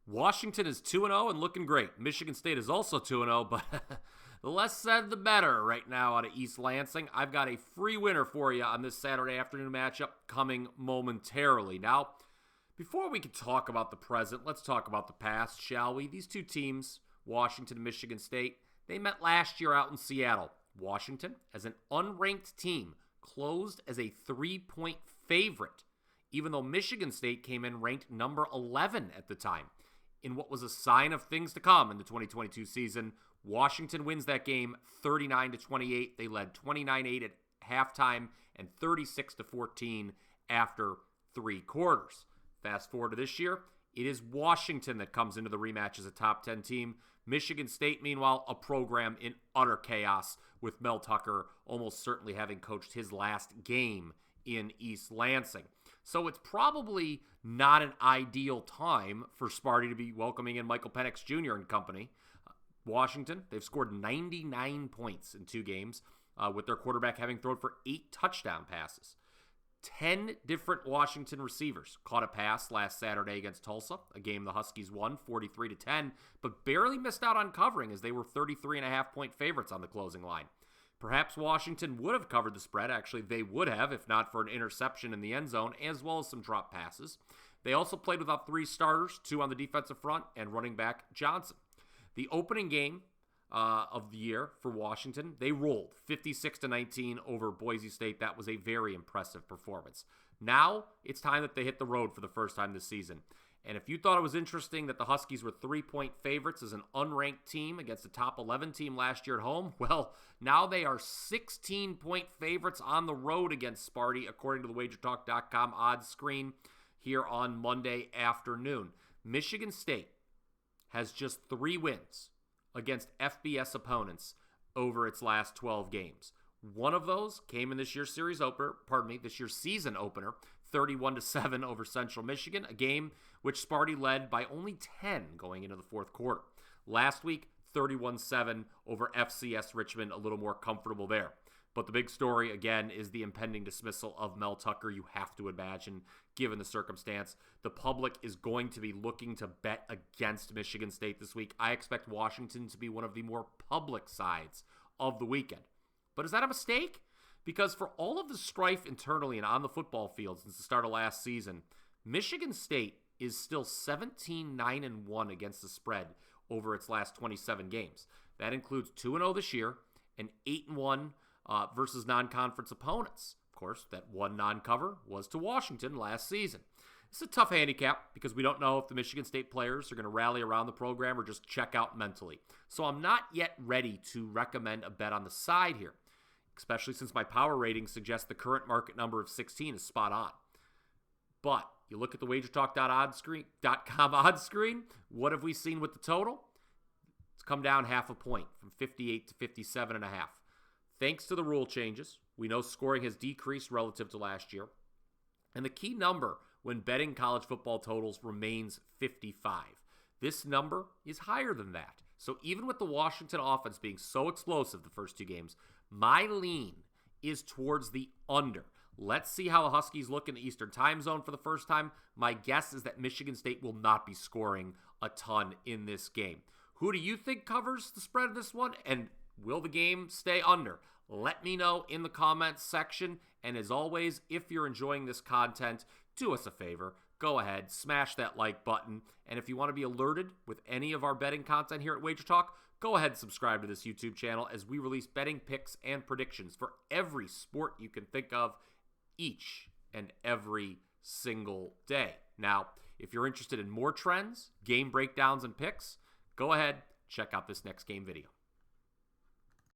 Washington is 2-0 and looking great. Michigan State is also 2-0, but the less said, the better right now out of East Lansing. I've got a free winner for you on this Saturday afternoon matchup coming momentarily. Now, before we can talk about the present, let's talk about the past, shall we? These two teams, Washington and Michigan State, they met last year out in Seattle. Washington, as an unranked team, closed as a 3-point favorite, even though Michigan State came in ranked number 11 at the time. In what was a sign of things to come in the 2022 season, Washington wins that game 39-28. They led 29-8 at halftime and 36-14 after 3 quarters. Fast forward to this year, it is Washington that comes into the rematch as a top 10 team. Michigan State, meanwhile, a program in utter chaos, with Mel Tucker almost certainly having coached his last game in East Lansing. So it's probably not an ideal time for Sparty to be welcoming in Michael Penix Jr. and company. Washington, they've scored 99 points in 2 games, with their quarterback having thrown for 8 touchdown passes. 10 different Washington receivers caught a pass last Saturday against Tulsa, a game the Huskies won 43-10, but barely missed out on covering as they were 33.5-point favorites on the closing line. Perhaps Washington would have covered the spread. Actually, they would have, if not for an interception in the end zone, as well as some drop passes. They also played without 3 starters, 2 on the defensive front, and running back Johnson. The opening game of the year for Washington, they rolled 56-19 over Boise State. That was a very impressive performance. Now, it's time that they hit the road for the first time this season. And if you thought it was interesting that the Huskies were 3-point favorites as an unranked team against the top 11 team last year at home, well, now they are 16-point favorites on the road against Sparty, according to the WagerTalk.com odds screen here on Monday afternoon. Michigan State has just 3 wins against FBS opponents over its last 12 games. One of those came in this year's this year's season opener, 31-7 over Central Michigan, a game which Sparty led by only 10 going into the fourth quarter. Last week, 31-7 over FCS Richmond, a little more comfortable there. But the big story, again, is the impending dismissal of Mel Tucker. You have to imagine, given the circumstance, the public is going to be looking to bet against Michigan State this week. I expect Washington to be one of the more public sides of the weekend. But is that a mistake? Because for all of the strife internally and on the football field since the start of last season, Michigan State is still 17-9-1 against the spread over its last 27 games. That includes 2-0 this year and 8-1 versus non-conference opponents. Of course, that one non-cover was to Washington last season. It's a tough handicap because we don't know if the Michigan State players are going to rally around the program or just check out mentally. So I'm not yet ready to recommend a bet on the side here, especially since my power rating suggests the current market number of 16 is spot on. But you look at the WagerTalk.com odds screen, what have we seen with the total? It's come down half a point from 58 to 57.5. Thanks to the rule changes, we know scoring has decreased relative to last year. And the key number when betting college football totals remains 55. This number is higher than that. So even with the Washington offense being so explosive the first 2 games, my lean is towards the under. Let's see how the Huskies look in the Eastern time zone for the first time. My guess is that Michigan State will not be scoring a ton in this game. Who do you think covers the spread of this one? And will the game stay under? Let me know in the comments section. And as always, if you're enjoying this content, do us a favor. Go ahead, smash that like button. And if you want to be alerted with any of our betting content here at Wager Talk, go ahead and subscribe to this YouTube channel as we release betting picks and predictions for every sport you can think of each and every single day. Now, if you're interested in more trends, game breakdowns, and picks, go ahead, check out this next game video.